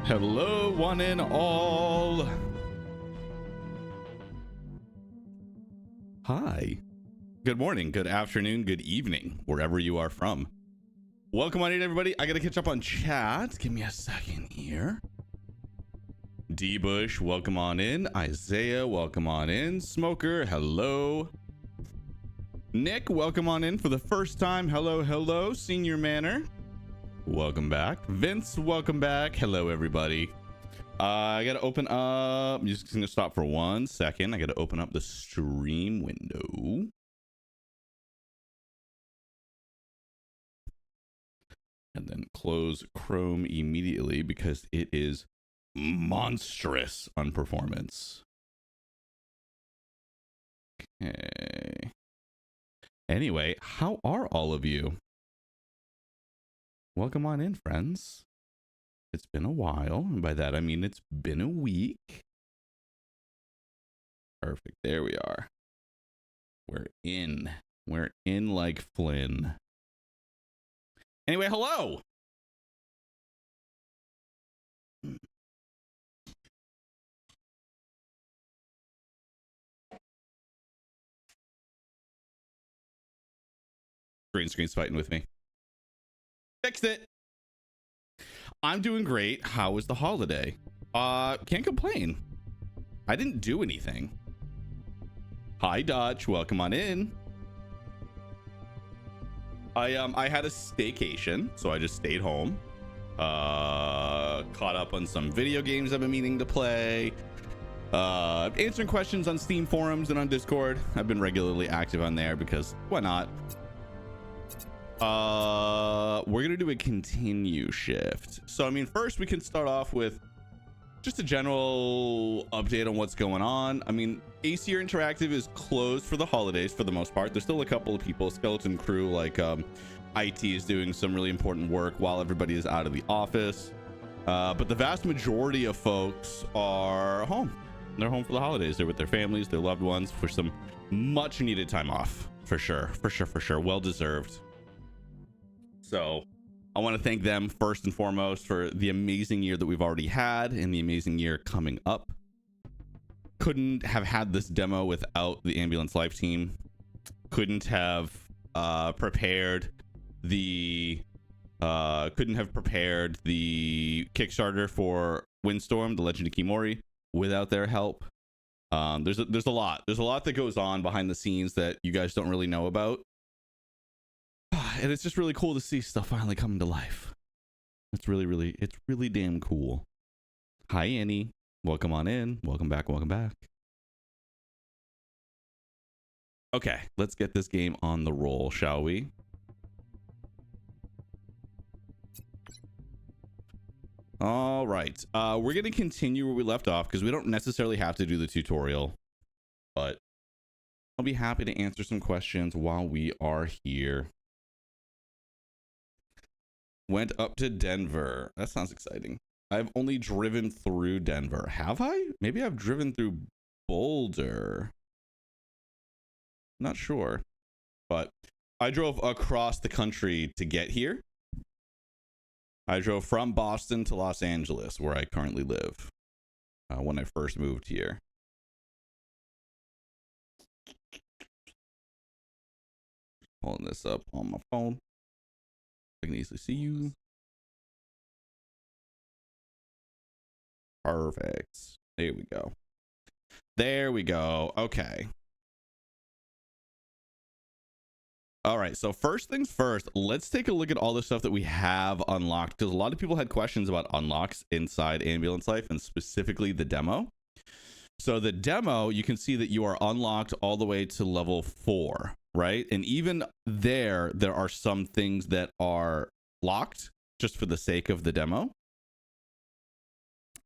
Hello, one and all. Hi. Good morning, good afternoon, good evening, wherever you are from. Welcome on in, everybody. I gotta catch up on chat. Give me a second here. D Bush, welcome on in. Isaiah, welcome on in. Smoker, hello. Nick, welcome on in for the first time. Hello, hello. Senior Manor, welcome back. Vince, welcome back. Hello, everybody. I gotta open up. I'm just gonna stop for 1 second. I gotta open up the stream window. And then close Chrome immediately because it is monstrous on performance. Okay. Anyway, how are all of you? Welcome on in, friends. It's been a while, and by that I mean it's been a week. Perfect. There we are. We're in. We're in like Flynn. Anyway, hello. Green screen's fighting with me. Fixed it. I'm doing great. How was the holiday? Can't complain. I didn't do anything. Hi, Dutch. Welcome on in. I had a staycation, so I just stayed home. Caught up on some video games I've been meaning to play. Answering questions on Steam forums and on Discord. I've been regularly active on there because why not? We're gonna do a continue shift. So I mean, first we can start off with just a general update on what's going on. I mean, ACR Interactive is closed for the holidays for the most part. There's still a couple of people, skeleton crew, like IT is doing some really important work while everybody is out of the office. But the vast majority of folks are home. They're home for the holidays. They're with their families, their loved ones, for some much needed time off. For sure. Well deserved. So I want to thank them first and foremost for the amazing year that we've already had and the amazing year coming up. Couldn't have had this demo without the Ambulance Life team. Couldn't have prepared the Kickstarter for Windstorm, The Legend of Kimori, without their help. There's a lot that goes on behind the scenes that you guys don't really know about. And it's just really cool to see stuff finally coming to life. It's really damn cool. Hi, Annie. Welcome on in. Welcome back. Okay, let's get this game on the roll, shall we? All right. We're going to continue where we left off because we don't necessarily have to do the tutorial, but I'll be happy to answer some questions while we are here. Went up to Denver. That sounds exciting. I've only driven through Denver. Have I? Maybe I've driven through Boulder. Not sure. But I drove across the country to get here. I drove from Boston to Los Angeles, where I currently live, when I first moved here. Pulling this up on my phone. I can easily see you. Perfect. There we go. Okay. All right. So first things first, let's take a look at all the stuff that we have unlocked, because a lot of people had questions about unlocks inside Ambulance Life and specifically the demo. So the demo, you can see that you are unlocked all the way to level 4, right? And even there are some things that are locked just for the sake of the demo.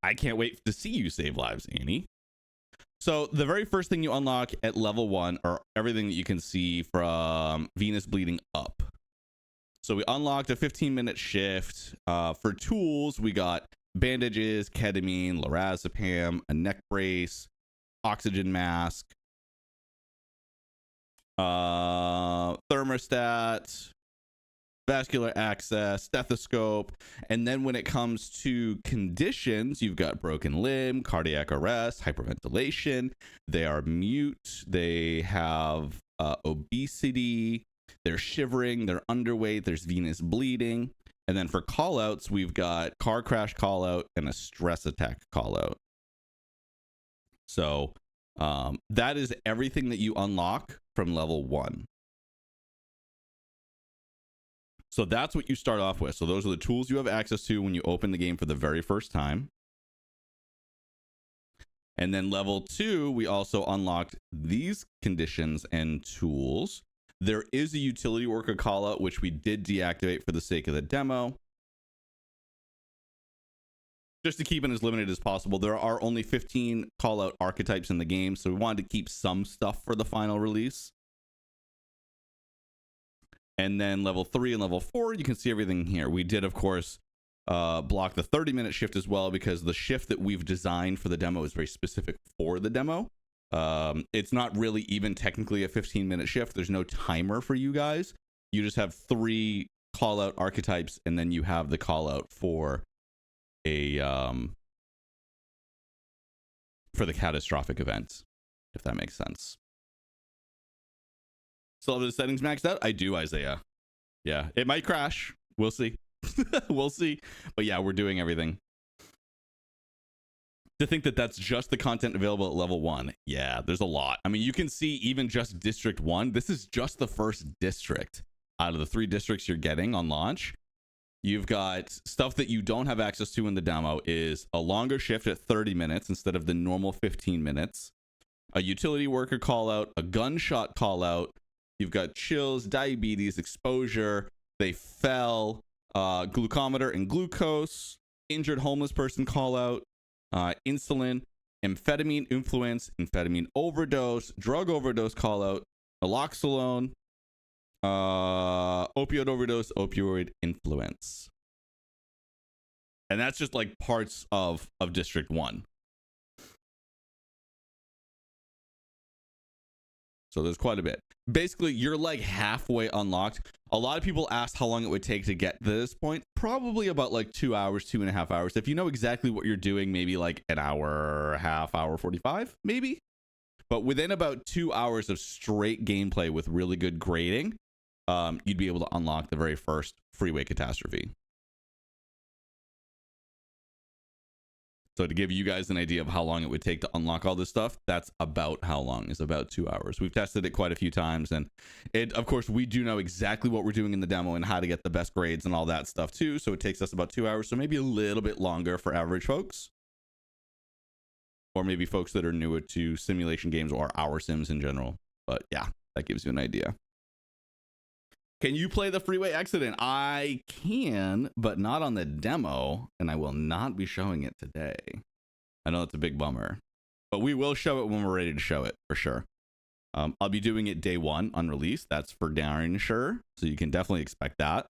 I can't wait to see you save lives, Annie. So the very first thing you unlock at level 1 are everything that you can see from Venus bleeding up. So we unlocked a 15-minute shift. For tools, we got bandages, ketamine, lorazepam, a neck brace, oxygen mask, thermostat, vascular access, stethoscope. And then when it comes to conditions, you've got broken limb, cardiac arrest, hyperventilation. They are mute. They have obesity. They're shivering. They're underweight. There's venous bleeding. And then for callouts, we've got car crash callout and a stress attack callout. So that is everything that you unlock from level 1. So that's what you start off with. So those are the tools you have access to when you open the game for the very first time. And then level 2, we also unlocked these conditions and tools. There is a utility worker callout, which we did deactivate for the sake of the demo, just to keep it as limited as possible. There are only 15 callout archetypes in the game, so we wanted to keep some stuff for the final release. And then level 3 and level 4, you can see everything here. We did, of course, block the 30-minute shift as well, because the shift that we've designed for the demo is very specific for the demo. It's not really even technically a 15-minute shift. There's no timer for you guys. You just have 3 callout archetypes, and then you have the callout for a for the catastrophic event, if that makes sense. Still have the settings maxed out? I do, Isaiah. Yeah, it might crash. We'll see. We'll see. But yeah, we're doing everything. To think that that's just the content available at level 1. Yeah, there's a lot. I mean, you can see even just District 1. This is just the first district out of the 3 districts you're getting on launch. You've got stuff that you don't have access to in the demo is a longer shift at 30 minutes instead of the normal 15 minutes. A utility worker callout, a gunshot callout. You've got chills, diabetes, exposure. They fell, glucometer and glucose, injured homeless person callout, insulin, amphetamine influence, amphetamine overdose, drug overdose callout, naloxone, opioid overdose, opioid influence. And that's just like parts of District 1. So there's quite a bit. Basically, you're like halfway unlocked. A lot of people asked how long it would take to get to this point. Probably about like 2 hours, 2.5 hours. If you know exactly what you're doing, maybe like an hour, half hour, 45, maybe. But within about 2 hours of straight gameplay with really good grading, you'd be able to unlock the very first freeway catastrophe. So to give you guys an idea of how long it would take to unlock all this stuff, that's about how long, is about 2 hours. We've tested it quite a few times, and of course, we do know exactly what we're doing in the demo and how to get the best grades and all that stuff too. So it takes us about 2 hours, so maybe a little bit longer for average folks, or maybe folks that are newer to simulation games or our sims in general. But yeah, that gives you an idea. Can you play the freeway accident? I can, but not on the demo, and I will not be showing it today. I know that's a big bummer, but we will show it when we're ready to show it for sure. I'll be doing it day 1 on release. That's for darn sure. So you can definitely expect that.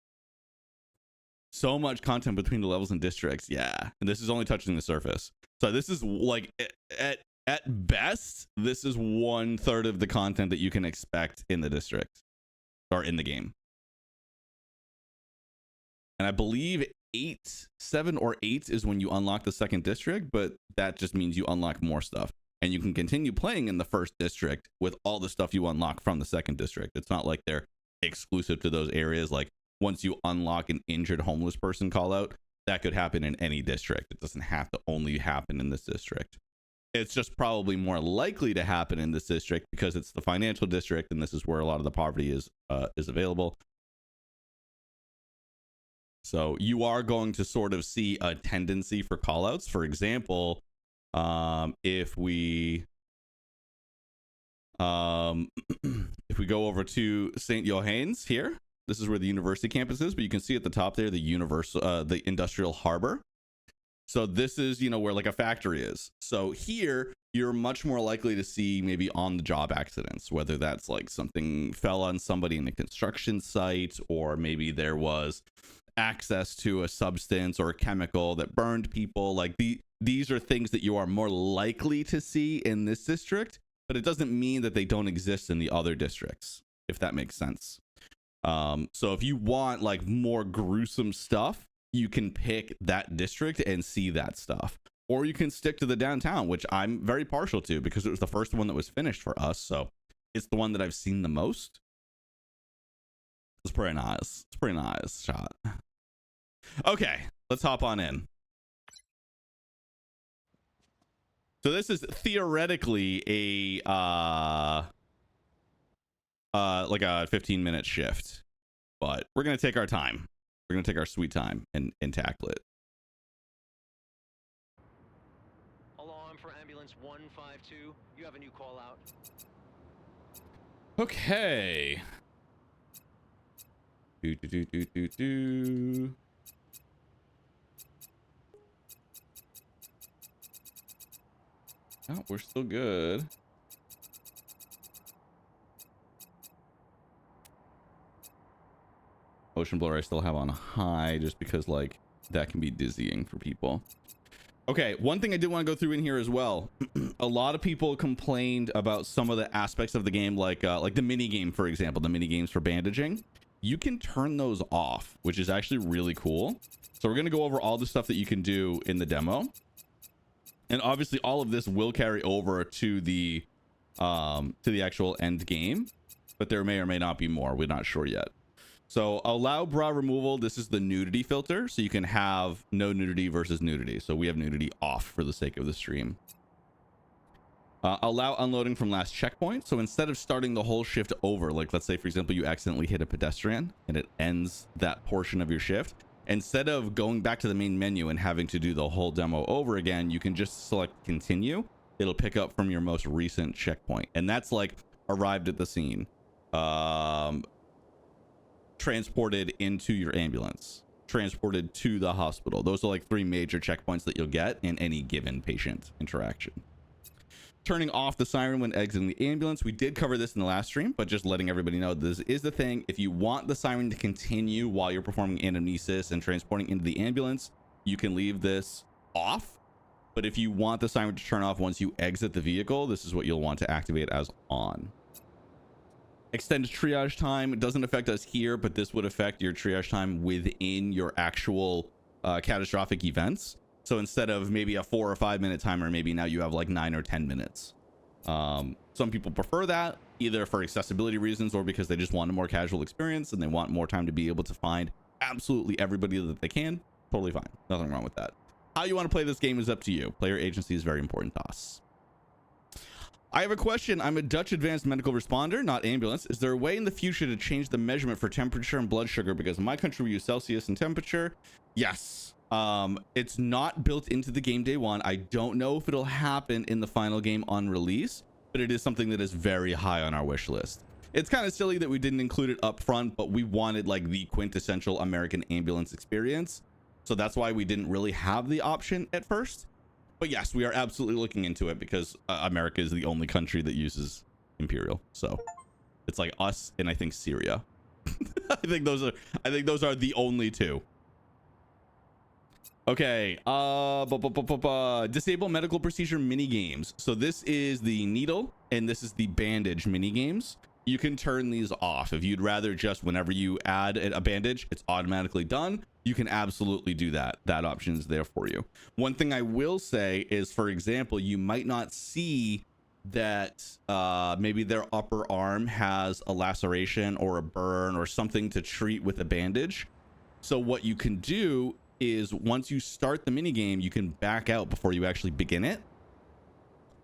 So much content between the levels and districts. Yeah. And this is only touching the surface. So this is like at best, this is 1/3 of the content that you can expect in the district. Or in the game. And I believe 7 or 8 is when you unlock the second district, but that just means you unlock more stuff. And you can continue playing in the first district with all the stuff you unlock from the second district. It's not like they're exclusive to those areas. Like once you unlock an injured homeless person callout, that could happen in any district. It doesn't have to only happen in this district. It's just probably more likely to happen in this district because it's the financial district, and this is where a lot of the poverty is available. So you are going to sort of see a tendency for callouts. For example, if we go over to St. Johannes here, this is where the university campus is, but you can see at the top there the industrial harbor. So this is, where like a factory is. So here you're much more likely to see maybe on the job accidents, whether that's like something fell on somebody in a construction site, or maybe there was access to a substance or a chemical that burned people. Like these are things that you are more likely to see in this district, but it doesn't mean that they don't exist in the other districts, if that makes sense. So if you want like more gruesome stuff, you can pick that district and see that stuff, or you can stick to the downtown, which I'm very partial to because it was the first one that was finished for us. So it's the one that I've seen the most. It's pretty nice. It's pretty nice shot. Okay, let's hop on in. So this is theoretically a like a 15-minute shift, but we're gonna take our time. We're gonna take our sweet time and tackle it. Alarm for ambulance 152. You have a new call out. Okay. Do. Oh, we're still good. Ocean blower I still have on high just because like that can be dizzying for people. Okay, one thing I did want to go through in here as well. A lot of people complained about some of the aspects of the game, like the mini game, for example, the mini games for bandaging. You can turn those off, which is actually really cool. So we're going to go over all the stuff that you can do in the demo. And obviously all of this will carry over to the actual end game, but there may or may not be more. We're not sure yet. So allow bra removal. This is the nudity filter. So you can have no nudity versus nudity. So we have nudity off for the sake of the stream. Allow unloading from last checkpoint. So instead of starting the whole shift over, like let's say, for example, you accidentally hit a pedestrian and it ends that portion of your shift. Instead of going back to the main menu and having to do the whole demo over again, you can just select continue. It'll pick up from your most recent checkpoint. And that's like arrived at the scene. Transported into your ambulance, transported to the hospital. Those are like 3 major checkpoints that you'll get in any given patient interaction. Turning off the siren when exiting the ambulance. We did cover this in the last stream, but just letting everybody know this is the thing. If you want the siren to continue while you're performing anamnesis and transporting into the ambulance, you can leave this off. But if you want the siren to turn off once you exit the vehicle, this is what you'll want to activate as on. Extended triage time. It doesn't affect us here, but this would affect your triage time within your actual catastrophic events. So instead of maybe a 4 or 5 minute timer, maybe now you have like 9 or 10 minutes. Some people prefer that either for accessibility reasons or because they just want a more casual experience and they want more time to be able to find absolutely everybody that they can. Totally fine. Nothing wrong with that. How you want to play this game is up to you. Player agency is very important to us. I have a question. I'm a Dutch advanced medical responder, not ambulance. Is there a way in the future to change the measurement for temperature and blood sugar? Because in my country, we use Celsius and temperature. Yes. It's not built into the game day one. I don't know if it'll happen in the final game on release, but it is something that is very high on our wish list. It's kind of silly that we didn't include it up front, but we wanted like the quintessential American ambulance experience. So that's why we didn't really have the option at first. But yes, we are absolutely looking into it because America is the only country that uses Imperial. So it's like us and I think Syria. I think those are the only 2. Okay. Disable medical procedure mini games. So this is the needle and this is the bandage mini games. You can turn these off if you'd rather just whenever you add a bandage, it's automatically done. You can absolutely do that. That option is there for you. One thing I will say is, for example, you might not see that maybe their upper arm has a laceration or a burn or something to treat with a bandage. So what you can do is once you start the mini game, you can back out before you actually begin it.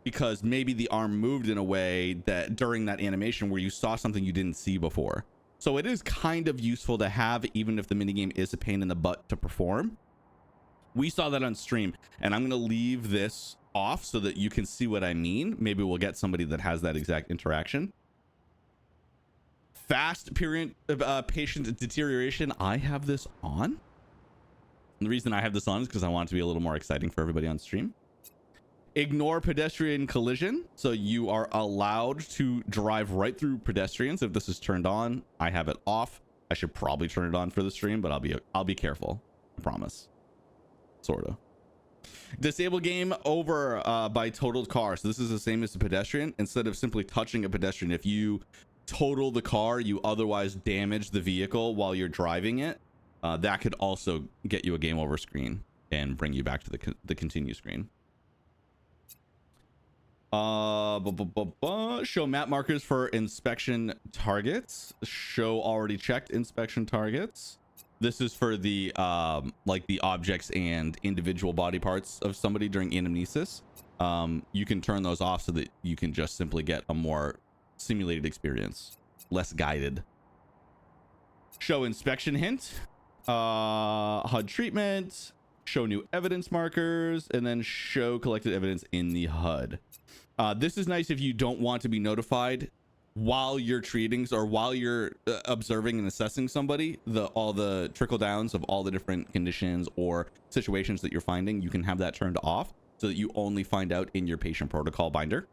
Because maybe the arm moved in a way that during that animation where you saw something you didn't see before. So it is kind of useful to have, even if the minigame is a pain in the butt to perform. We saw that on stream, and I'm going to leave this off so that you can see what I mean. Maybe we'll get somebody that has that exact interaction. Fast patient deterioration. I have this on. And the reason I have this on is because I want it to be a little more exciting for everybody on stream. Ignore pedestrian collision. So you are allowed to drive right through pedestrians if this is turned on. I have it off. I should probably turn it on for the stream, but I'll be careful. I promise. Sort of. Disable game over by totaled car. So this is the same as the pedestrian. Instead of simply touching a pedestrian, if you total the car, you otherwise damage the vehicle while you're driving it, that could also get you a game over screen and bring you back to the continue screen. Show map markers for inspection targets. Show already checked inspection targets. This is for the like the objects and individual body parts of somebody during anamnesis. You can turn those off so that you can just simply get a more simulated experience, less guided. Show inspection hint, HUD treatment, show new evidence markers, and then show collected evidence in the HUD. This is nice if you don't want to be notified while you're treating or while you're observing and assessing somebody, all the trickle downs of all the different conditions or situations that you're finding. You can have that turned off so that you only find out in your patient protocol binder.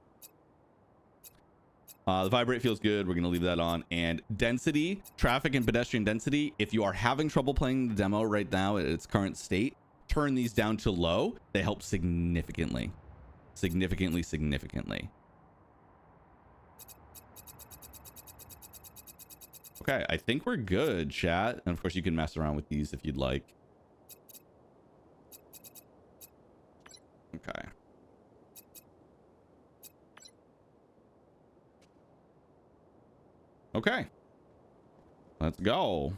The vibrate feels good. We're going to leave that on. And density, traffic and pedestrian density. If you are having trouble playing the demo right now at its current state, turn these down to low. They help significantly. Significantly. Okay, I think we're good, chat. And of course, you can mess around with these if you'd like. Okay. Okay. Let's go.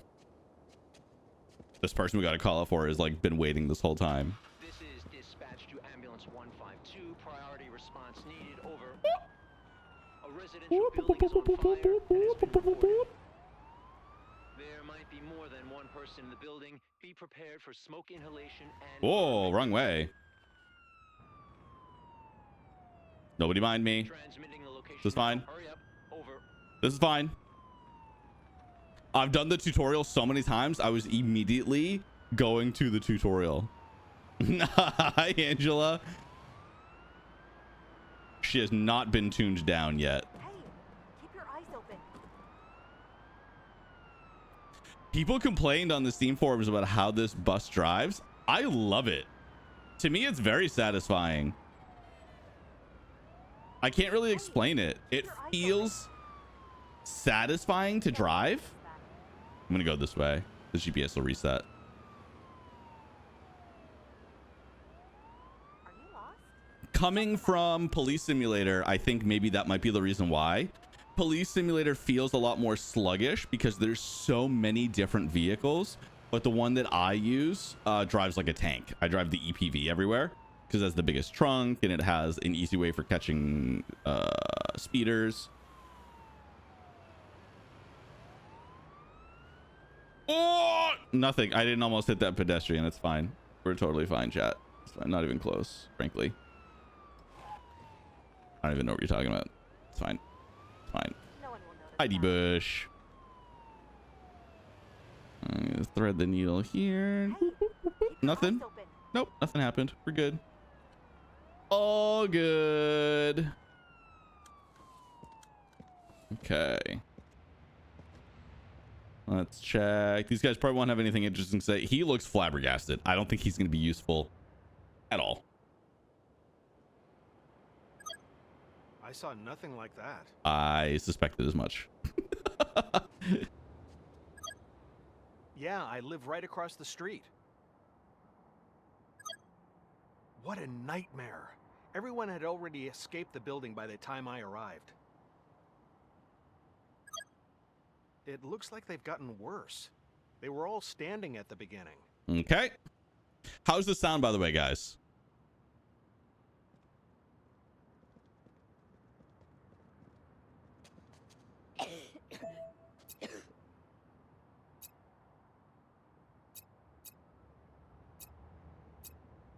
This person we got to call out for has like been waiting this whole time. This is dispatch to ambulance 152. Priority response needed. Over. A residential building is on fire and has been reported. There might be more than one person in the building. Be prepared for smoke inhalation and... Whoa, wrong way. Nobody mind me. Transmitting the location. This is fine. Hurry up. Over. This is fine. I've done the tutorial so many times, I was immediately going to the tutorial. Hi, Angela. She has not been tuned down yet. Hey, keep your eyes open. People complained on the Steam forums about how this bus drives. I love it. To me, it's very satisfying. I can't really explain it. It feels satisfying to drive. I'm gonna go this way. The GPS will reset. Are you lost? Coming from Police Simulator, I think maybe that might be the reason why. Police Simulator feels a lot more sluggish because there's so many different vehicles, but the one that I use drives like a tank. I drive the EPV everywhere because it has the biggest trunk and it has an easy way for catching speeders. Oh, nothing. I didn't almost hit that pedestrian. It's fine. We're totally fine, chat. It's fine. Not even close, frankly. I don't even know what you're talking about. It's fine. It's fine. No one will notice. ID Bush. Thread the needle here. Hey, keep your Nothing. eyes open. Nope, nothing happened. We're good. All good. Okay. Let's check. These guys probably won't have anything interesting to say. He looks flabbergasted. I don't think he's going to be useful at all. I saw nothing like that. I suspected as much. Yeah, I live right across the street. What a nightmare. Everyone had already escaped the building by the time I arrived. It looks like they've gotten worse. They were all standing at the beginning. Okay. How's the sound, by the way, guys?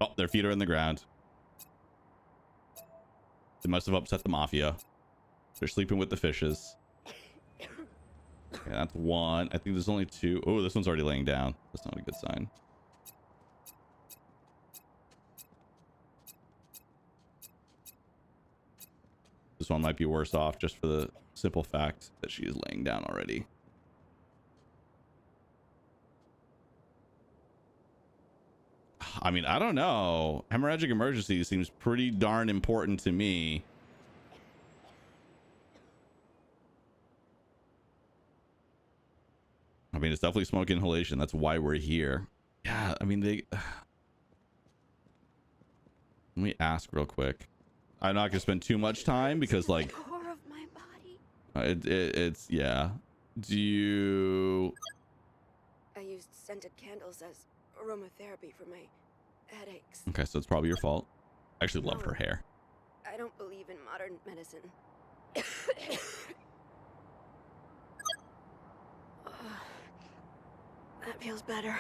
Oh, their feet are in the ground. They must have upset the mafia. They're sleeping with the fishes. Okay, that's one. I think there's only two. Oh, this one's already laying down. That's not a good sign. This one might be worse off just for the simple fact that she is laying down already. I mean, I don't know. Hemorrhagic emergency seems pretty darn important to me. I mean, it's definitely smoke inhalation. That's why we're here. Yeah, I mean, they... Let me ask real quick. I'm not gonna spend too much time because, like, Core of my body. it's yeah. Do you? I used scented candles as aromatherapy for my headaches. Okay, so it's probably your fault. I actually love her hair. I don't believe in modern medicine. That feels better.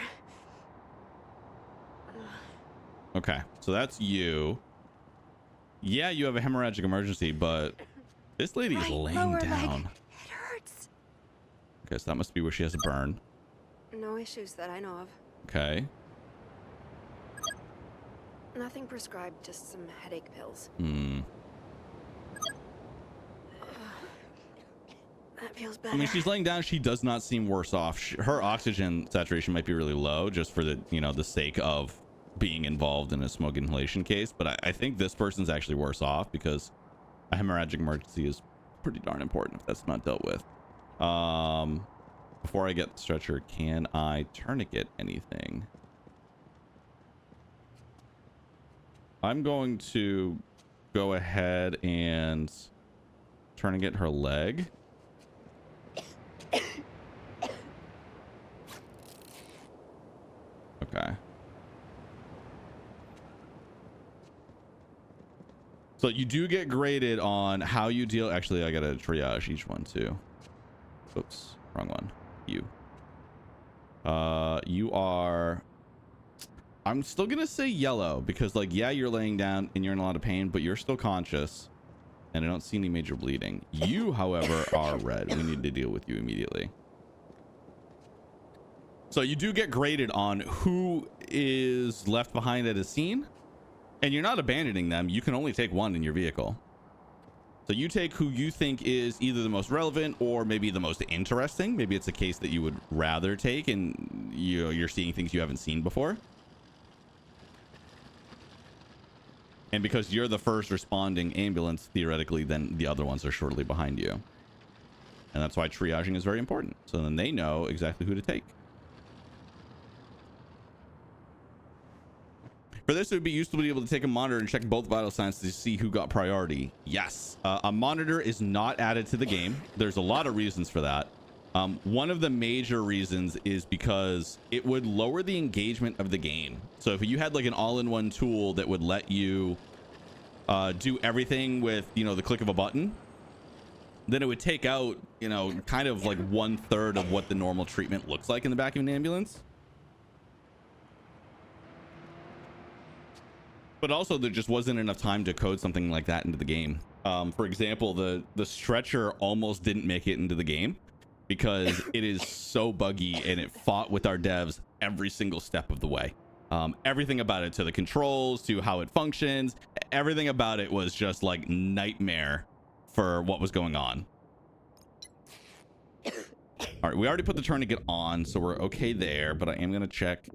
Okay, so that's you. Yeah, you have a hemorrhagic emergency, but this lady is laying lower down. leg. It hurts. Okay, so that must be where she has a burn. No issues that I know of. Okay. Nothing prescribed, just some headache pills. Hmm. That feels better. I mean, she's laying down. She does not seem worse off. Her oxygen saturation might be really low just for the, you know, the sake of being involved in a smoke inhalation case. But I think this person's actually worse off because a hemorrhagic emergency is pretty darn important if that's not dealt with. Before I get the stretcher, can I tourniquet anything? I'm going to go ahead and tourniquet her leg. Okay. So you do get graded on how you deal. Actually, I gotta triage each one too. Oops, wrong one. You are, I'm still gonna say yellow because, like, yeah, you're laying down and you're in a lot of pain, but you're still conscious and I don't see any major bleeding. You, however, are red. We need to deal with you immediately. So you do get graded on who is left behind at a scene, and you're not abandoning them. You can only take one in your vehicle. So you take who you think is either the most relevant or maybe the most interesting. Maybe it's a case that you would rather take and you're seeing things you haven't seen before. And because you're the first responding ambulance, theoretically, then the other ones are shortly behind you. And that's why triaging is very important. So then they know exactly who to take. For this, it would be useful to be able to take a monitor and check both vital signs to see who got priority. Yes, a monitor is not added to the game. There's a lot of reasons for that. One of the major reasons is because it would lower the engagement of the game. So if you had like an all-in-one tool that would let you do everything with, you know, the click of a button, then it would take out, you know, kind of like 1/3 of what the normal treatment looks like in the back of an ambulance. But also there just wasn't enough time to code something like that into the game. For example, the stretcher almost didn't make it into the game because it is so buggy and it fought with our devs every single step of the way. Everything about it, to the controls, to how it functions, everything about it was just like nightmare for what was going on. All right, we already put the tourniquet on, so we're okay there, but I am going to check.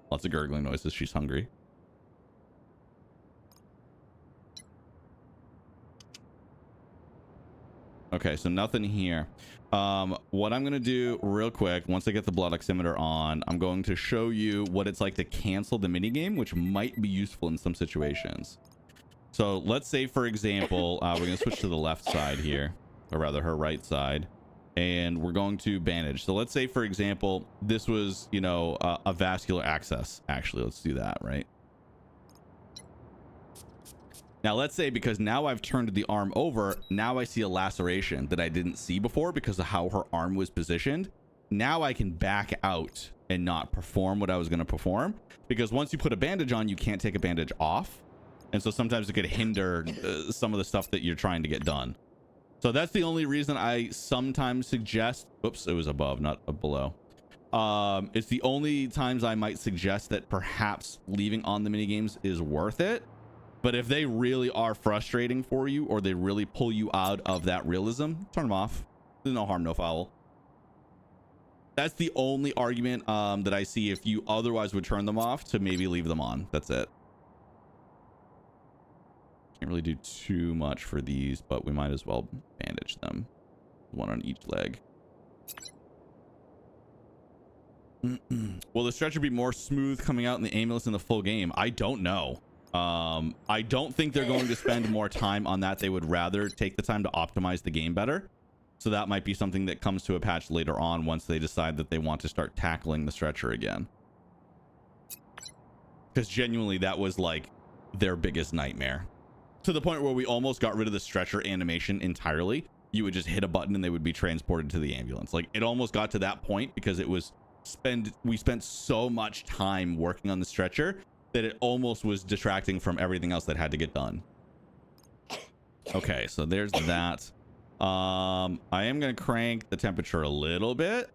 Lots of gurgling noises. She's hungry. Okay, so nothing here. What I'm going to do real quick, once I get the blood oximeter on, I'm going to show you what it's like to cancel the minigame, which might be useful in some situations. So let's say, for example, we're going to switch to the left side here, or rather her right side. And we're going to bandage. So let's say, for example, this was, you know, a vascular access. Actually, let's do that, right? Now, let's say, because now I've turned the arm over, now I see a laceration that I didn't see before because of how her arm was positioned. Now I can back out and not perform what I was going to perform, because once you put a bandage on, you can't take a bandage off. And so sometimes it could hinder some of the stuff that you're trying to get done. So that's the only reason I sometimes suggest, oops, it was above, not below. It's the only times I might suggest that perhaps leaving on the minigames is worth it. But if they really are frustrating for you, or they really pull you out of that realism, turn them off. There's no harm, no foul. That's the only argument that I see if you otherwise would turn them off, to maybe leave them on. That's it. Can't really do too much for these, but we might as well bandage them. One on each leg. Will the stretcher be more smooth coming out in the ambulance in the full game? I don't know. I don't think they're going to spend more time on that. They would rather take the time to optimize the game better. So that might be something that comes to a patch later on once they decide that they want to start tackling the stretcher again. Because genuinely, that was like their biggest nightmare. To the point where we almost got rid of the stretcher animation entirely. You would just hit a button and they would be transported to the ambulance. Like, it almost got to that point because it was we spent so much time working on the stretcher that it almost was distracting from everything else that had to get done. Okay, so there's that. I am going to crank the temperature a little bit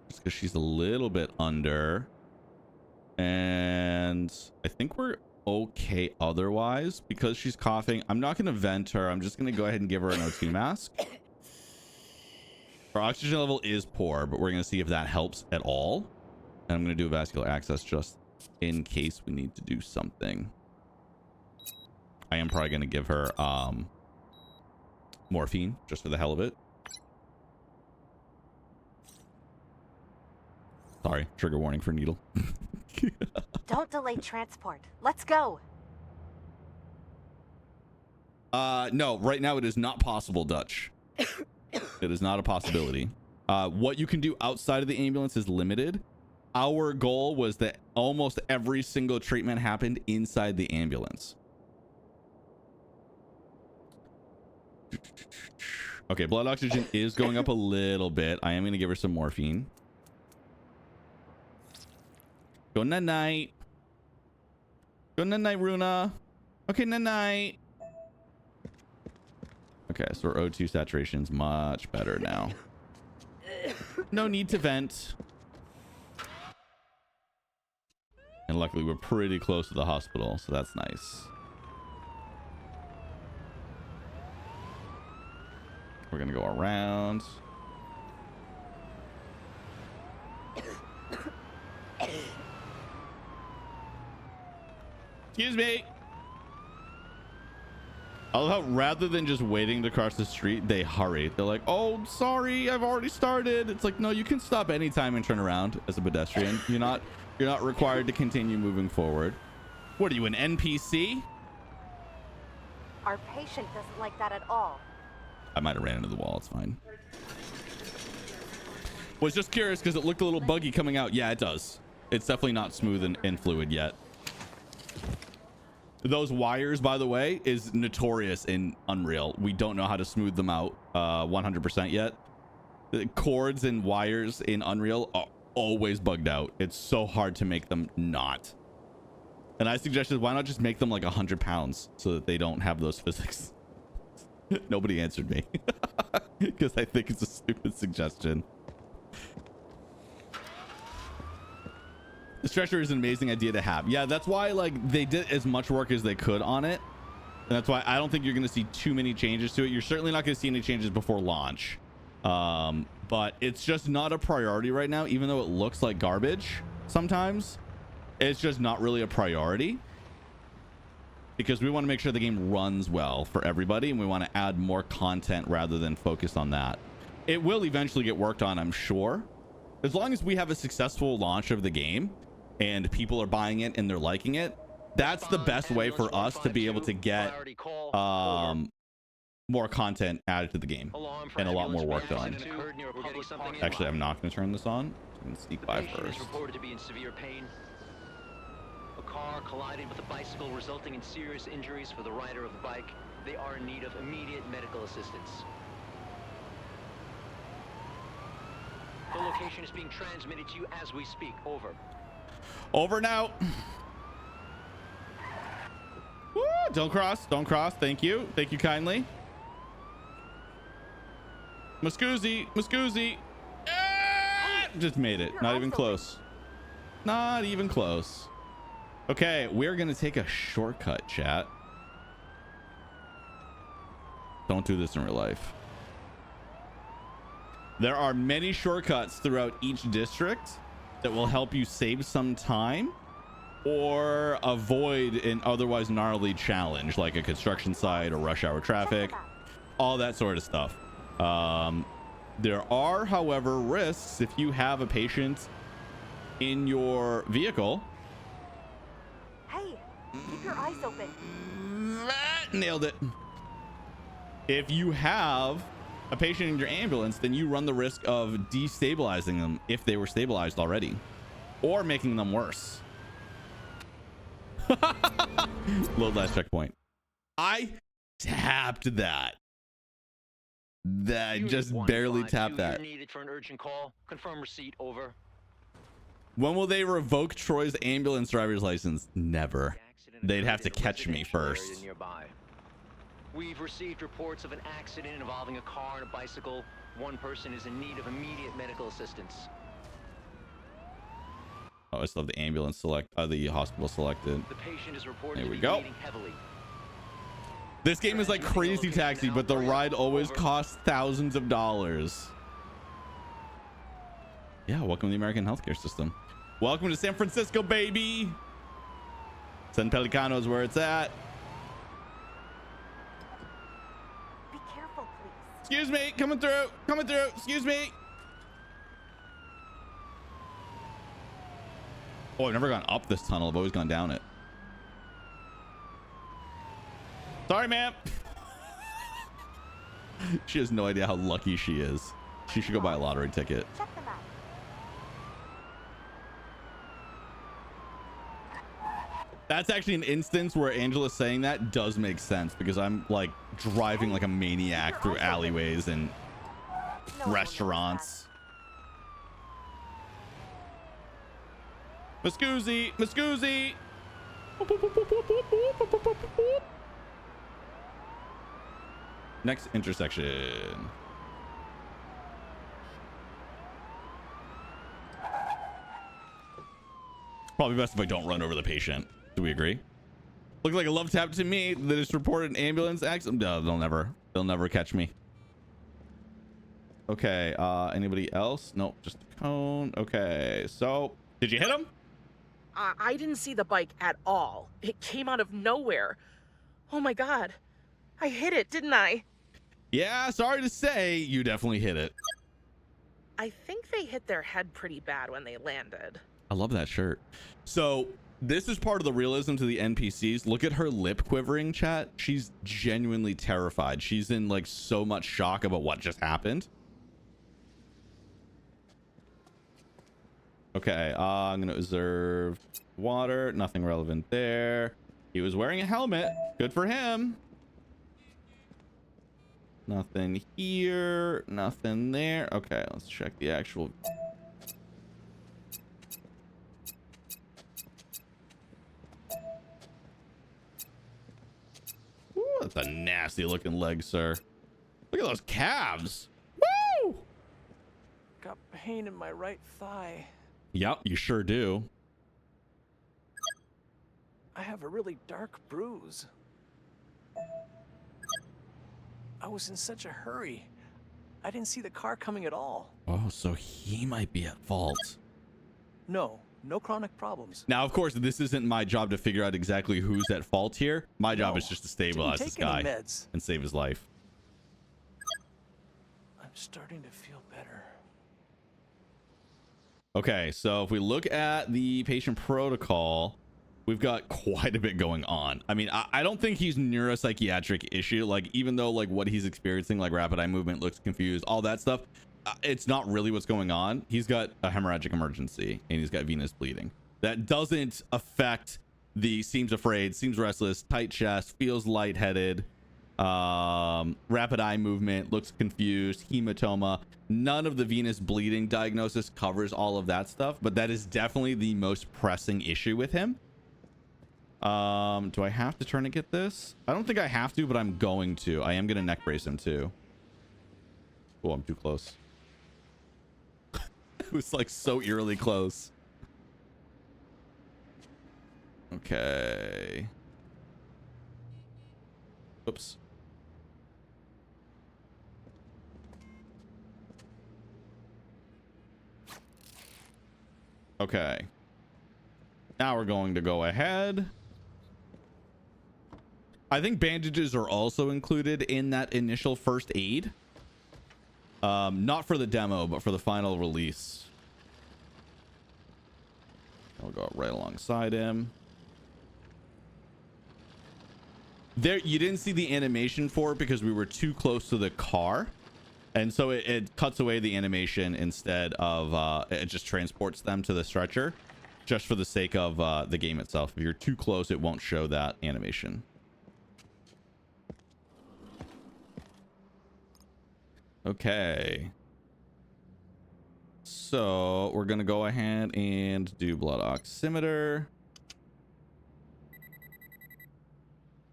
just because she's a little bit under, and I think we're okay otherwise. Because she's coughing, I'm not going to vent her. I'm just going to go ahead and give her an O2 mask. Her oxygen level is poor, but we're going to see if that helps at all. And I'm going to do a vascular access just in case we need to do something. I am probably going to give her morphine just for the hell of it. Sorry, trigger warning for needle. Don't delay transport. Let's go. No, right now it is not possible, Dutch. It is not a possibility. What you can do outside of the ambulance is limited. Our goal was that almost every single treatment happened inside the ambulance. Okay, blood oxygen is going up a little bit. I am going to give her some morphine. Go night-night. Go night-night, Runa. Okay, night-night. Okay, so our O2 saturation's much better now. No need to vent. And luckily we're pretty close to the hospital, so that's nice. We're gonna go around. Excuse me. I love how rather than just waiting to cross the street, they hurry. They're like, oh, sorry, I've already started. It's like, no, you can stop anytime and turn around as a pedestrian. You're not required to continue moving forward. What are you, an NPC? Our patient doesn't like that at all. I might have ran into the wall. It's fine. Was just curious because it looked a little buggy coming out. Yeah, it does. It's definitely not smooth and fluid yet. Those wires, by the way, is notorious in Unreal. We don't know how to smooth them out 100% yet. The cords and wires in Unreal are always bugged out. It's so hard to make them not. And I suggested, why not just make them like 100 pounds so that they don't have those physics? Nobody answered me because I think it's a stupid suggestion. The stretcher is an amazing idea to have. Yeah, that's why like they did as much work as they could on it. And that's why I don't think you're going to see too many changes to it. You're certainly not going to see any changes before launch. But it's just not a priority right now, even though it looks like garbage sometimes. It's just not really a priority because we want to make sure the game runs well for everybody, and we want to add more content rather than focus on that. It will eventually get worked on, I'm sure. As long as we have a successful launch of the game and people are buying it and they're liking it, that's the best way for us to be able to get more content added to the game and a lot more work done. Actually, I'm not going to turn this on. I'm going to sneak by first. Reported to be in severe pain. A car collided with a bicycle, resulting in serious injuries for the rider of the bike. They are in need of immediate medical assistance. The location is being transmitted to you as we speak. Over. Over now. Woo, don't cross. Don't cross. Thank you. Thank you kindly. Muscoozy. Muscoozy. Ah! Just made it. Not even close. Not even close. Okay, we're going to take a shortcut, chat. Don't do this in real life. There are many shortcuts throughout each district that will help you save some time or avoid an otherwise gnarly challenge like a construction site or rush hour traffic, all that sort of stuff. There are, however, risks if you have a patient in your vehicle. Hey, keep your eyes open. Nailed it. If you have a patient in your ambulance, then you run the risk of destabilizing them if they were stabilized already, or making them worse. Load last checkpoint. I tapped that. That just barely tapped that. Needed for an urgent call. Confirm receipt. Over. When will they revoke Troy's ambulance driver's license? Never. They'd have to catch me first. We've received reports of an accident involving a car and a bicycle. One person is in need of immediate medical assistance. Oh, I still have the ambulance the hospital selected. The patient is reported There we to be go. bleeding heavily. This game is like Crazy Taxi, but the ride always costs thousands of dollars. Yeah, welcome to the American healthcare system. Welcome to San Francisco, baby. San Pelicano is where it's at. Be careful, please. Excuse me, coming through, excuse me. Oh, I've never gone up this tunnel. I've always gone down it. Sorry, ma'am. She has no idea how lucky she is. She should go buy a lottery ticket. Check them out. That's actually an instance where Angela saying that does make sense, because I'm like driving like a maniac through alleyways and restaurants. Muscoozy, Muscoozy. Next intersection. Probably best if I don't run over the patient. Do we agree? Look like a love tap to me. That is reported an ambulance accident. No, they'll never catch me. Okay, anybody else? Nope, just a cone. Okay, so did you hit him? I didn't see the bike at all. It came out of nowhere. Oh my god. I hit it, didn't I? Yeah, sorry to say, you definitely hit it. I think they hit their head pretty bad when they landed. I love that shirt. So this is part of the realism to the NPCs. Look at her lip quivering, chat. She's genuinely terrified. She's in like so much shock about what just happened. Okay, I'm gonna observe water. Nothing relevant there. He was wearing a helmet. Good for him. Nothing here. Nothing there. Okay, let's check the actual. Ooh, that's a nasty looking leg, sir. Look at those calves. Woo! Got pain in my right thigh. Yep, you sure do. I have a really dark bruise. I was in such a hurry. I didn't see the car coming at all. Oh, so he might be at fault. No chronic problems. Now, of course, this isn't my job to figure out exactly who's at fault here. My job is just to stabilize this guy and save his life. I'm starting to feel better. Okay, so if we look at the patient protocol, we've got quite a bit going on. I mean, I don't think he's neuropsychiatric issue. Like, even though like what he's experiencing, like rapid eye movement, looks confused, all that stuff, it's not really what's going on. He's got a hemorrhagic emergency and he's got venous bleeding. That doesn't affect the seems afraid, seems restless, tight chest, feels lightheaded, rapid eye movement, looks confused, hematoma. None of the venous bleeding diagnosis covers all of that stuff, but that is definitely the most pressing issue with him. Do I have to tourniquet this? I don't think I have to, but I'm going to. I am going to neck brace him too. Oh, I'm too close. It was like so eerily close. Okay. Oops. Okay. Now we're going to go ahead. I think bandages are also included in that initial first aid. Not for the demo, but for the final release. I'll go right alongside him. There, you didn't see the animation for it because we were too close to the car. And so it cuts away the animation instead of, it just transports them to the stretcher just for the sake of the game itself. If you're too close, it won't show that animation. Okay. So we're going to go ahead and do blood oximeter.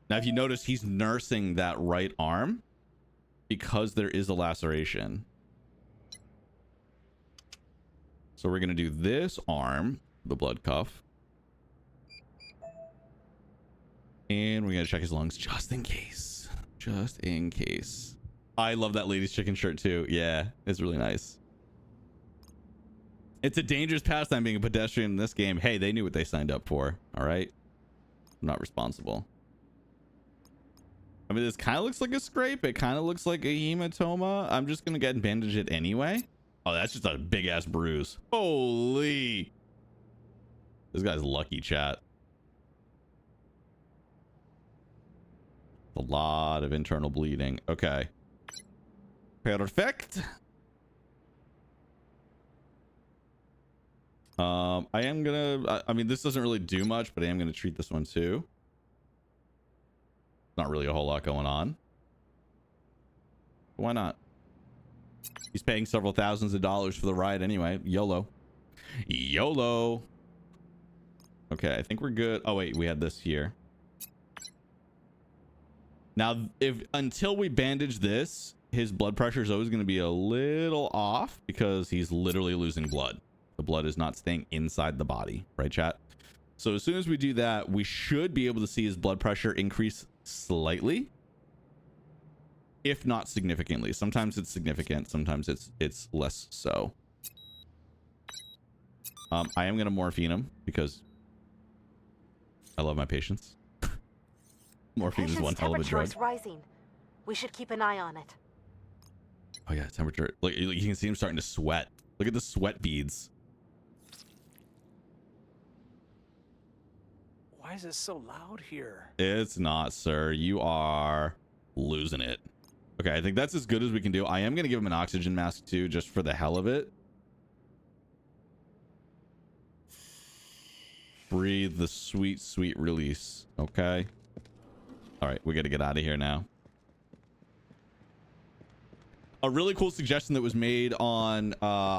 Now, if you notice, he's nursing that right arm because there is a laceration. So we're going to do this arm, the blood cuff. And we're going to check his lungs just in case. Just in case. I love that lady's chicken shirt too. Yeah, it's really nice. It's a dangerous pastime being a pedestrian in this game. Hey, they knew what they signed up for. All right. I'm not responsible. I mean, this kind of looks like a scrape. It kind of looks like a hematoma. I'm just going to get and bandage it anyway. Oh, that's just a big ass bruise. Holy. This guy's lucky, chat. A lot of internal bleeding. Okay. Perfect. I am gonna, I mean, this doesn't really do much, but I am gonna treat this one too. Not really a whole lot going on. Why not? He's paying several thousands of dollars for the ride anyway. YOLO. YOLO. Okay, I think we're good. Oh wait, we had this here. Now, until we bandage this, his blood pressure is always going to be a little off because he's literally losing blood. The blood is not staying inside the body, right, chat? So as soon as we do that, we should be able to see his blood pressure increase slightly, if not significantly. Sometimes it's significant, sometimes it's less so. I am going to morphine him because I love my patients. Morphine is one hell of a drug. Is rising. We should keep an eye on it. Oh yeah, temperature. Look, you can see him starting to sweat. Look at the sweat beads. Why is it so loud here? It's not, sir. You are losing it. Okay, I think that's as good as we can do. I am going to give him an oxygen mask too, just for the hell of it. Breathe the sweet, sweet release. Okay. All right, we got to get out of here now. A really cool suggestion that was made on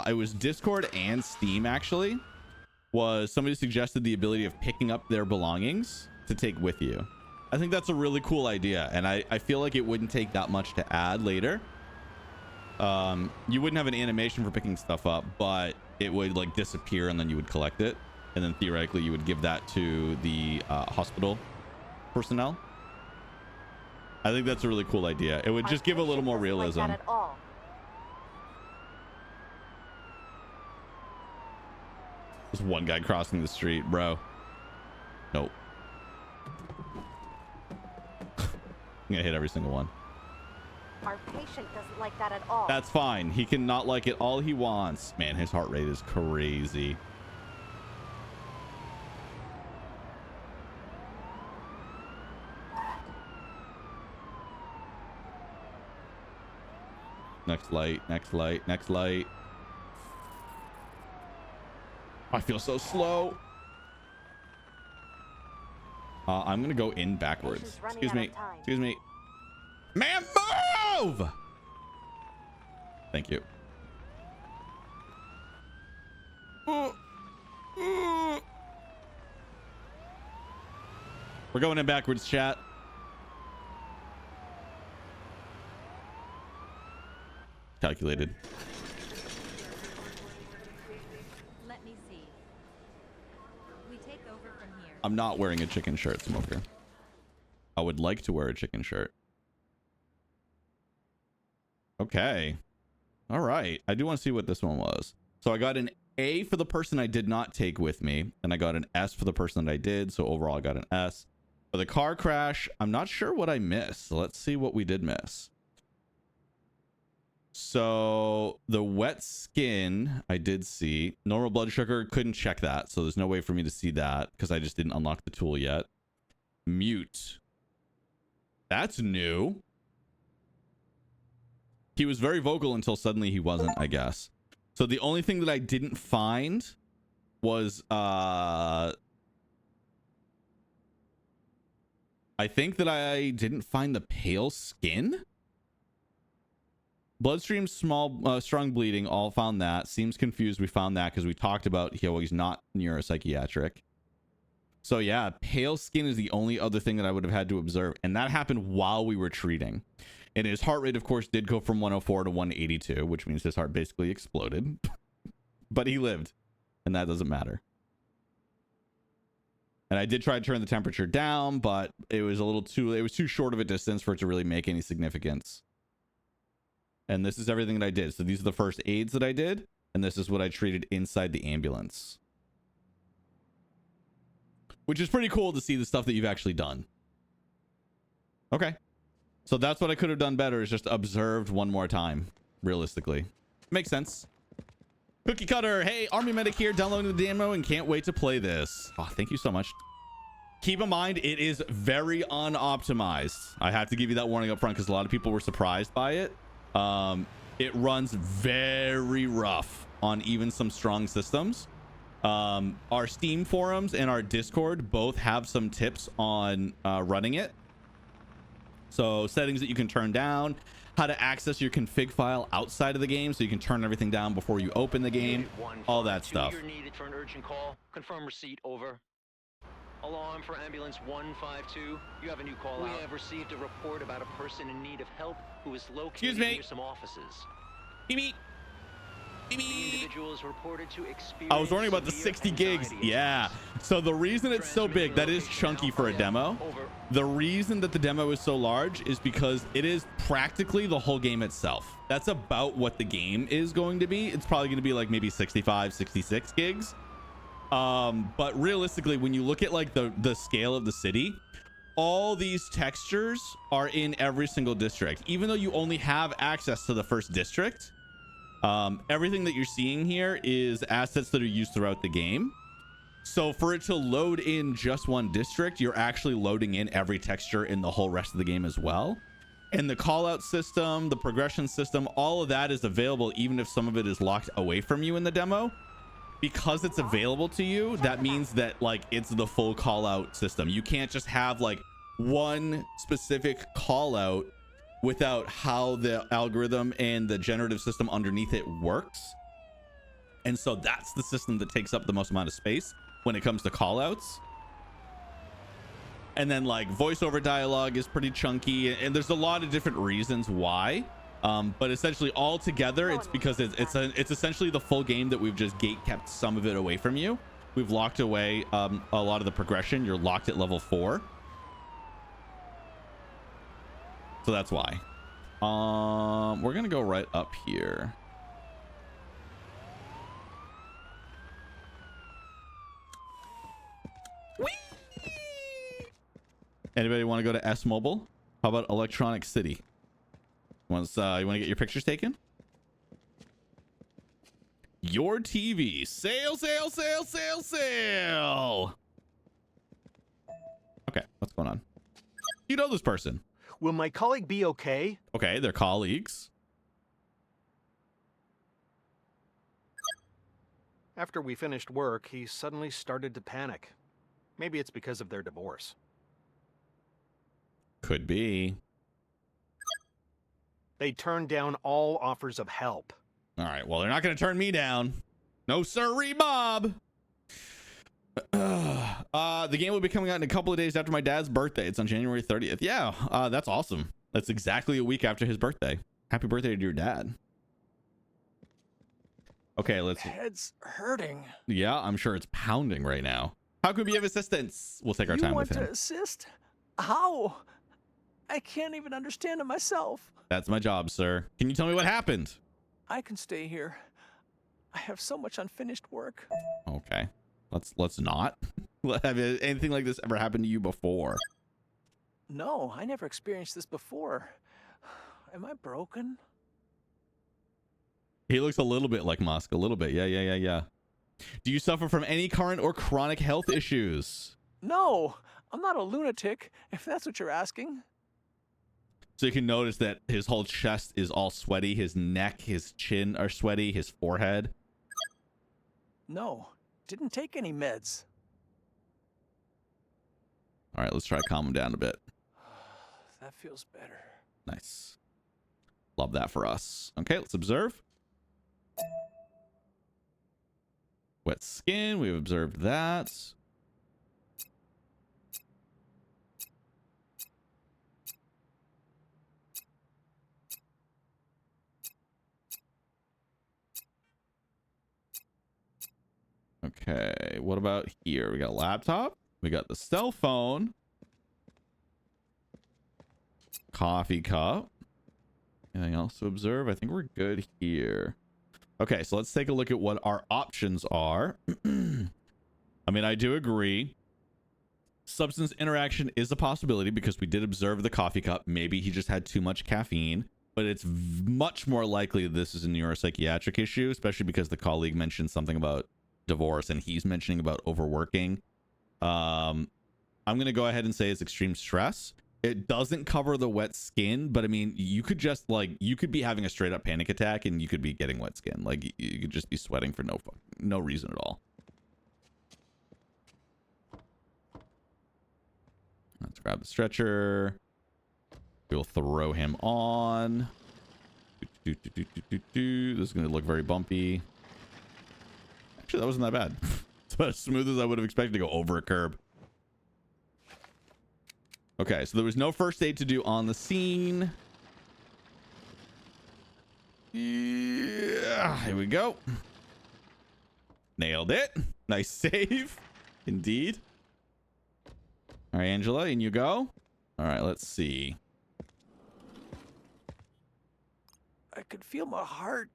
it was Discord and Steam actually, was somebody suggested the ability of picking up their belongings to take with you. I think that's a really cool idea, and I feel like it wouldn't take that much to add later. You wouldn't have an animation for picking stuff up, but it would like disappear and then you would collect it, and then theoretically you would give that to the hospital personnel. I think that's a really cool idea. It would just give a little more realism. Like that at all. There's one guy crossing the street, bro. Nope. I'm gonna hit every single one. Our patient doesn't like that at all. That's fine. He can not like it all he wants. Man, his heart rate is crazy. Next light, next light, next light. I feel so slow. I'm gonna go in backwards. Excuse me. Excuse me. Man, move! Thank you. We're going in backwards, chat. Calculated. Let me see. We take over from here. I'm not wearing a chicken shirt, Smoker. I would like to wear a chicken shirt. Okay. All right. I do want to see what this one was. So I got an A for the person I did not take with me, and I got an S for the person that I did. So overall, I got an S. For the car crash, I'm not sure what I missed. So let's see what we did miss. So the wet skin, I did see. Normal blood sugar, couldn't check that. So there's no way for me to see that because I just didn't unlock the tool yet. Mute. That's new. He was very vocal until suddenly he wasn't, I guess. So the only thing that I didn't find was I think that I didn't find the pale skin. Bloodstream, strong bleeding, all found that. Seems confused, we found that because we talked about he's not neuropsychiatric. So yeah, pale skin is the only other thing that I would have had to observe, and that happened while we were treating. And his heart rate, of course, did go from 104 to 182, which means his heart basically exploded. But he lived, and that doesn't matter. And I did try to turn the temperature down, but it was too short of a distance for it to really make any significance. And this is everything that I did. So these are the first aids that I did, and this is what I treated inside the ambulance. Which is pretty cool to see the stuff that you've actually done. Okay. So that's what I could have done better, is just observed one more time, realistically. Makes sense. Cookie Cutter, hey, Army Medic here, downloading the demo and can't wait to play this. Oh, thank you so much. Keep in mind, it is very unoptimized. I have to give you that warning up front because a lot of people were surprised by it. It runs very rough on even some strong systems. Our Steam forums and our Discord both have some tips on running it. So settings that you can turn down, how to access your config file outside of the game so you can turn everything down before you open the game, all that stuff. You're needed for an urgent call. Confirm receipt, over. Alarm for ambulance 152. You have a new call. We have received a report about a person in need of help who is located near some offices. Beep, beep. The individual is reported to experience. I was wondering about the 60 gigs. Yeah. So the reason it's so big, that is chunky for a demo. The reason that the demo is so large is because it is practically the whole game itself. That's about what the game is going to be. It's probably going to be like maybe 65, 66 gigs. But realistically, when you look at like the scale of the city, all these textures are in every single district. Even though you only have access to the first district, everything that you're seeing here is assets that are used throughout the game. So for it to load in just one district, you're actually loading in every texture in the whole rest of the game as well. And the callout system, the progression system, all of that is available even if some of it is locked away from you in the demo. Because it's available to you, that means that like it's the full callout system. You can't just have like one specific callout without how the algorithm and the generative system underneath it works. And so that's the system that takes up the most amount of space when it comes to callouts. And then like voiceover dialogue is pretty chunky, and there's a lot of different reasons why. But essentially all together, it's because it's essentially the full game that we've just gate kept some of it away from you. We've locked away a lot of the progression. You're locked at level 4. So that's why. We're gonna go right up here. Whee! Anybody want to go to S Mobile? How about Electronic City? Once you want to get your pictures taken? Your TV. Sale, sale, sale, sale, sale. Okay, what's going on? You know this person. Will my colleague be okay? Okay, they're colleagues. After we finished work, he suddenly started to panic. Maybe it's because of their divorce. Could be. They turned down all offers of help. All right, well, they're not going to turn me down. No sirree, Bob. The game will be coming out in a couple of days after my dad's birthday. It's on January 30th. Yeah, that's awesome. That's exactly a week after his birthday. Happy birthday to your dad. Okay, let's... Head's hurting. Yeah, I'm sure it's pounding right now. How can we have assistance? We'll take our time with him. You want to assist? How? I can't even understand it myself. That's my job, sir. Can you tell me what happened? I can stay here. I have so much unfinished work. Okay. Let's not. Have anything like this ever happened to you before? No, I never experienced this before. Am I broken? He looks a little bit like Musk. A little bit. Yeah. Do you suffer from any current or chronic health issues? No, I'm not a lunatic, if that's what you're asking. So you can notice that his whole chest is all sweaty. His neck, his chin are sweaty. His forehead. No, didn't take any meds. All right, let's try to calm him down a bit. That feels better. Nice. Love that for us. Okay, let's observe. Wet skin, we've observed that. Okay, what about here? We got a laptop. We got the cell phone. Coffee cup. Anything else to observe? I think we're good here. Okay, so let's take a look at what our options are. I mean, I do agree. Substance interaction is a possibility because we did observe the coffee cup. Maybe he just had too much caffeine, but it's much more likely this is a neuropsychiatric issue, especially because the colleague mentioned something about divorce and he's mentioning about overworking. I'm going to go ahead and say it's extreme stress. It doesn't cover the wet skin, but I mean, you could just like, you could be having a straight up panic attack and you could be getting wet skin. Like you could just be sweating for no reason at all. Let's grab the stretcher. We'll throw him on. This is going to look very bumpy. Actually, that wasn't that bad. It's about as smooth as I would have expected to go over a curb. Okay, so there was no first aid to do on the scene. Yeah, here we go. Nailed it. Nice save. Indeed. All right, Angela, in you go. All right, let's see. I could feel my heart.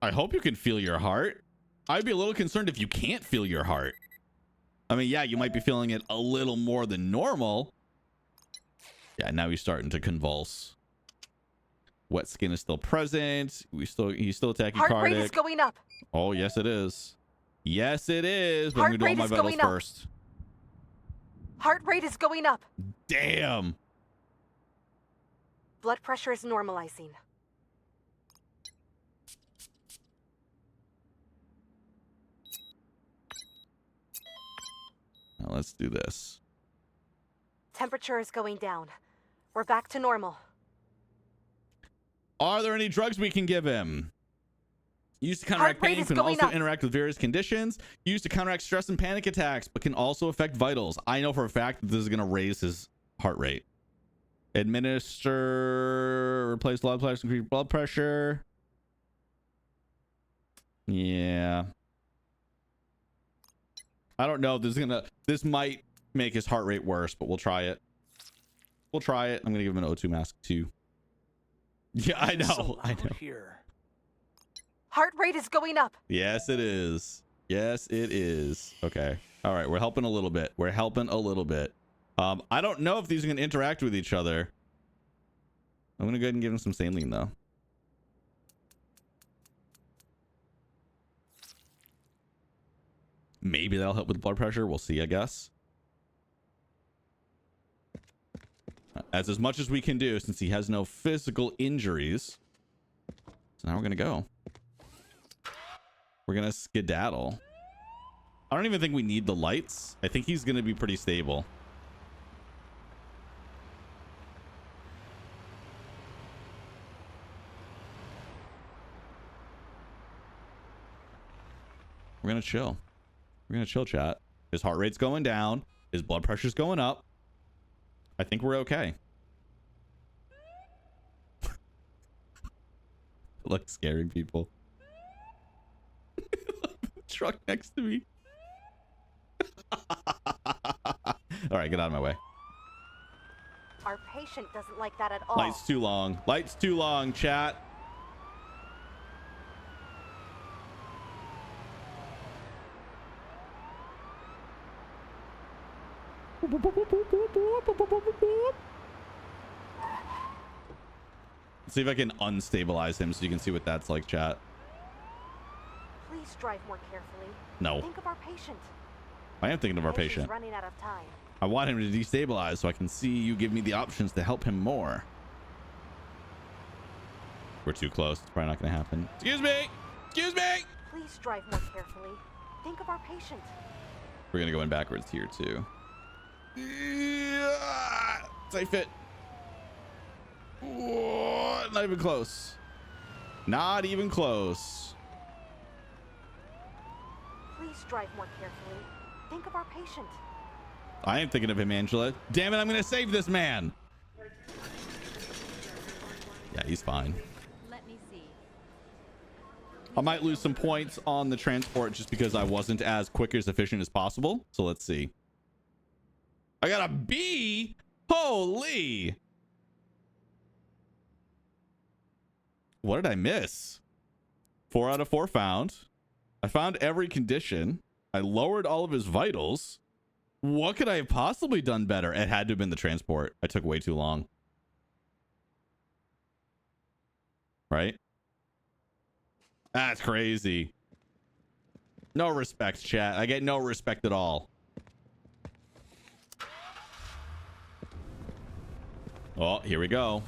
I hope you can feel your heart. I'd be a little concerned if you can't feel your heart. I mean, yeah, you might be feeling it a little more than normal. Yeah, now he's starting to convulse. Wet skin is still present. He's still tachycardic. Heart rate is going up. Oh, yes, it is. Yes, it is. But I'm Heart gonna do all rate my is vitals going up. first. Heart rate is going up. Damn. Blood pressure is normalizing. Now let's do this. Temperature is going down. We're back to normal. Are there any drugs we can give him? Used to counteract Heart rate pain, is can going also up. interact with various conditions. Used to counteract stress and panic attacks, but can also affect vitals. I know for a fact that this is going to raise his heart rate. Administer, replace blood pressure, increase blood pressure. Yeah. I don't know if this might make his heart rate worse, but we'll try it. We'll try it. I'm going to give him an O2 mask too. Yeah, I know. So I loud know. Here. Heart rate is going up. Yes, it is. Yes, it is. Okay. All right. We're helping a little bit. We're helping a little bit. I don't know if these are going to interact with each other. I'm going to go ahead and give him some saline though. Maybe that'll help with blood pressure. We'll see, I guess. That's as much as we can do since he has no physical injuries. So now we're going to go. We're going to skedaddle. I don't even think we need the lights. I think he's going to be pretty stable. We're going to chill. We're going to chill, chat. His heart rate's going down. His blood pressure's going up. I think we're okay. Like scaring people. Truck next to me. All right, get out of my way. Our patient doesn't like that at all. Lights too long. Lights too long, chat. See if I can unstabilize him so you can see what that's like, chat. Please drive more carefully. No. Think of our patient. I am thinking of our And she's patient. running out of time. I want him to destabilize so I can see you give me the options to help him more. We're too close. It's probably not going to happen. Excuse me. Excuse me. Please drive more carefully. Think of our patient. We're going to go in backwards here too. Yeah. Safe it. Whoa, not even close. Not even close. Please drive more carefully. Think of our patient. I ain't thinking of him, Angela. Damn it, I'm going to save this man. Yeah, he's fine. Let me see. I might lose some points on the transport just because I wasn't as quick as efficient as possible. So let's see. I got a B. Holy. What did I miss? 4 out of 4 found. I found every condition. I lowered all of his vitals. What could I have possibly done better? It had to have been the transport. I took way too long. Right? That's crazy. No respect, chat. I get no respect at all. Oh, here we go.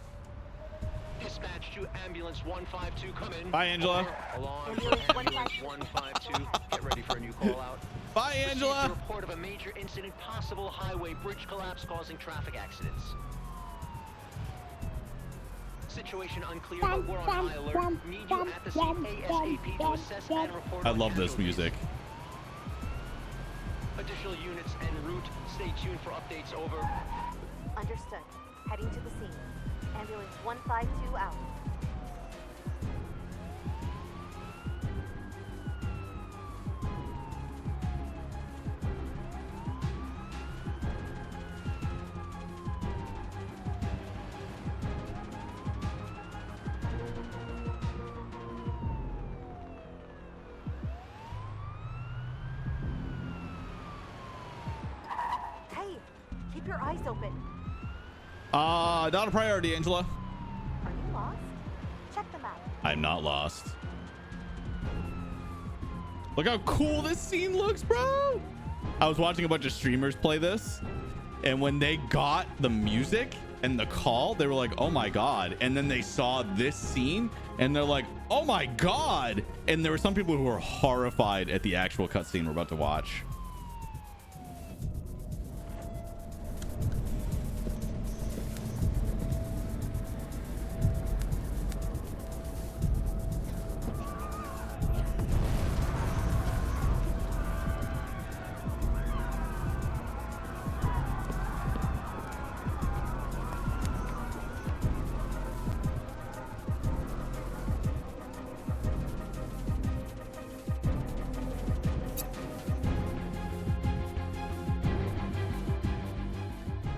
Dispatch to ambulance 152, come in. Bye, Angela. Alarm Ambulance ambulance 152. Get ready for a new call out. Bye, Received a Angela. report of a major incident, possible highway bridge collapse causing traffic accidents. Situation unclear, but we're on high alert. Need you at the scene ASAP to assess and report. I on love this casualties. music. Additional units en route. Stay tuned for updates. Over. Understood. Heading to the scene. Ambulance 152 out. Hey, keep your eyes open. Not a priority, Angela. Are you lost? Check the map. I'm not lost. Look how cool this scene looks, bro. I was watching a bunch of streamers play this, and when they got the music and the call, they were like, oh my God. And then they saw this scene and they're like, oh my God. And there were some people who were horrified at the actual cutscene we're about to watch.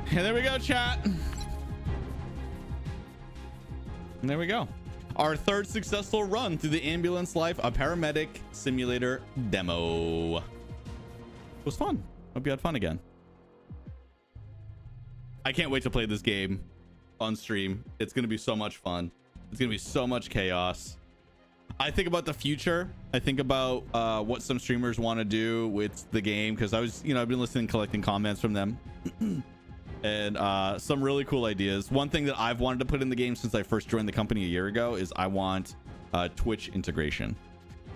And there we go, chat. And there we go. Our third successful run through the Ambulance Life, a Paramedic Simulator demo. It was fun. Hope you had fun again. I can't wait to play this game on stream. It's going to be so much fun. It's going to be so much chaos. I think about the future. I think about what some streamers want to do with the game, because I've been listening, collecting comments from them. And some really cool ideas. One thing that I've wanted to put in the game since I first joined the company a year ago is I want Twitch integration.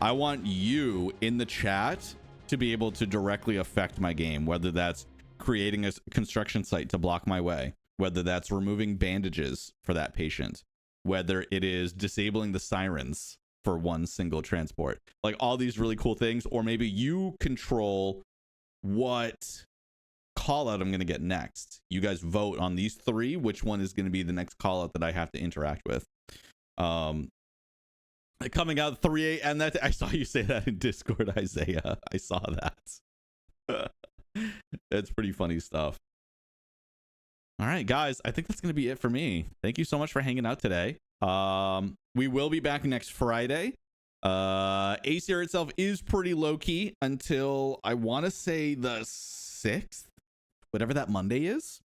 I want you in the chat to be able to directly affect my game, whether that's creating a construction site to block my way, whether that's removing bandages for that patient, whether it is disabling the sirens for one single transport, like all these really cool things. Or maybe you control what call out I'm going to get next. You guys vote on these 3, which one is going to be the next call out that I have to interact with. Coming out 3 and that I saw you say that in Discord, Isaiah. I saw that. It's pretty funny stuff. All right, guys, I think that's going to be it for me. Thank you so much for hanging out today. We will be back next Friday. ACR itself is pretty low key until I want to say the 6th, whatever that Monday is.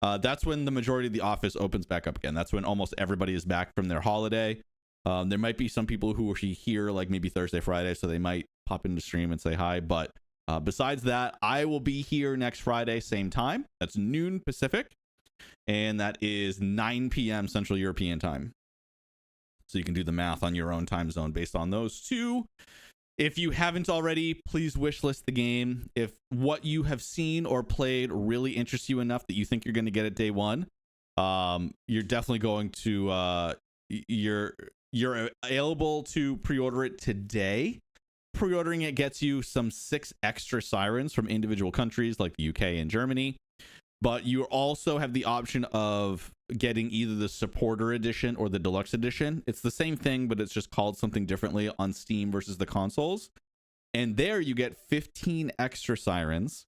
That's when the majority of the office opens back up again. That's when almost everybody is back from their holiday. There might be some people who are here like maybe Thursday, Friday, so they might pop into stream and say hi. But besides that, I will be here next Friday, same time. That's noon Pacific, and that is 9 p.m. Central European time. So you can do the math on your own time zone based on those two. If you haven't already, please wishlist the game. If what you have seen or played really interests you enough that you think you're going to get it day one, you're definitely going to you're available to pre-order it today. Pre-ordering it gets you some 6 extra sirens from individual countries like the UK and Germany. But you also have the option of getting either the supporter edition or the deluxe edition. It's the same thing, but it's just called something differently on Steam versus the consoles. And there you get 15 extra sirens.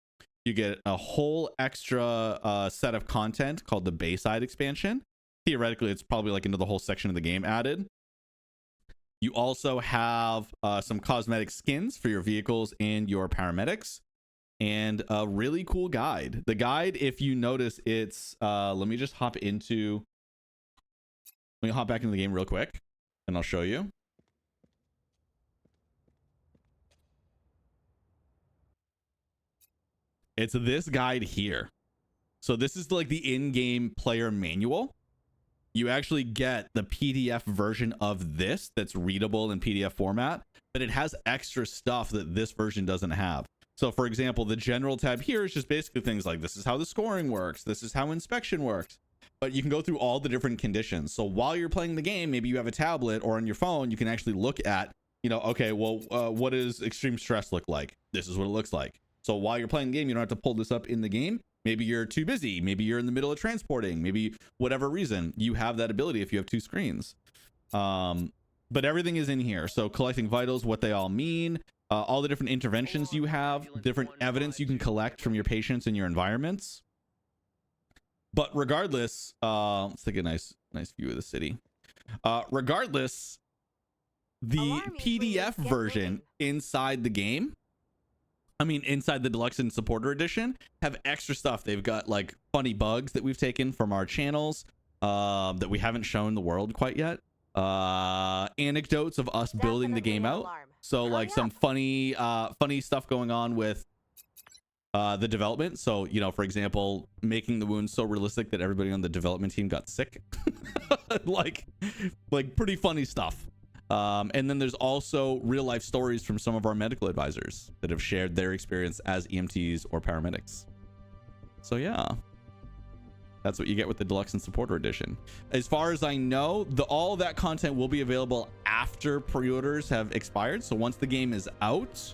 You get a whole extra set of content called the Bayside expansion. Theoretically, it's probably like into the whole section of the game added. You also have some cosmetic skins for your vehicles and your paramedics. And a really cool guide. The guide, if you notice, it's let me hop back into the game real quick and I'll show you. It's this guide here. So this is like the in-game player manual. You actually get the PDF version of this that's readable in PDF format, but it has extra stuff that this version doesn't have. So for example, the general tab here is just basically things like this is how the scoring works. This is how inspection works. But you can go through all the different conditions. So while you're playing the game, maybe you have a tablet or on your phone, you can actually look at, you know, okay, well, what does extreme stress look like? This is what it looks like. So while you're playing the game, you don't have to pull this up in the game. Maybe you're too busy. Maybe you're in the middle of transporting. Maybe whatever reason, you have that ability if you have 2 screens. But everything is in here. So collecting vitals, what they all mean, all the different interventions you have, different evidence you can collect from your patients and your environments. But regardless, let's take a nice view of the city. Regardless, the PDF version inside the game, I mean, inside the deluxe and supporter edition, have extra stuff. They've got like funny bugs that we've taken from our channels that we haven't shown the world quite yet. Anecdotes of us building the game out. So like some funny stuff going on with the development. So, you know, for example, making the wounds so realistic that everybody on the development team got sick. like pretty funny stuff. And then there's also real life stories from some of our medical advisors that have shared their experience as EMTs or paramedics. So yeah, that's what you get with the deluxe and supporter edition. As far as I know, all that content will be available after pre-orders have expired. So once the game is out,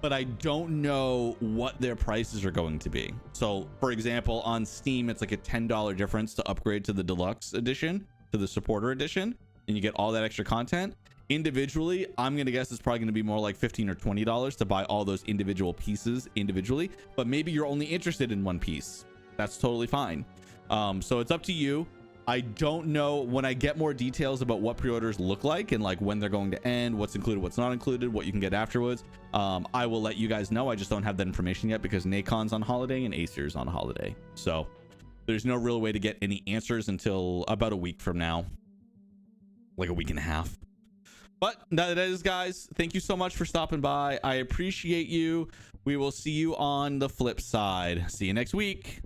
but I don't know what their prices are going to be. So for example, on Steam, it's like a $10 difference to upgrade to the deluxe edition, to the supporter edition, and you get all that extra content. Individually, I'm gonna guess it's probably gonna be more like $15 or $20 to buy all those individual pieces individually, but maybe you're only interested in one piece. That's totally fine. So it's up to you. I don't know when I get more details about what pre-orders look like and like when they're going to end, what's included, what's not included, what you can get afterwards. I will let you guys know. I just don't have that information yet because Nacon's on holiday and Acer's on holiday. So there's no real way to get any answers until about a week from now, like a week and a half. But that is, guys, thank you so much for stopping by. I appreciate you. We will see you on the flip side. See you next week.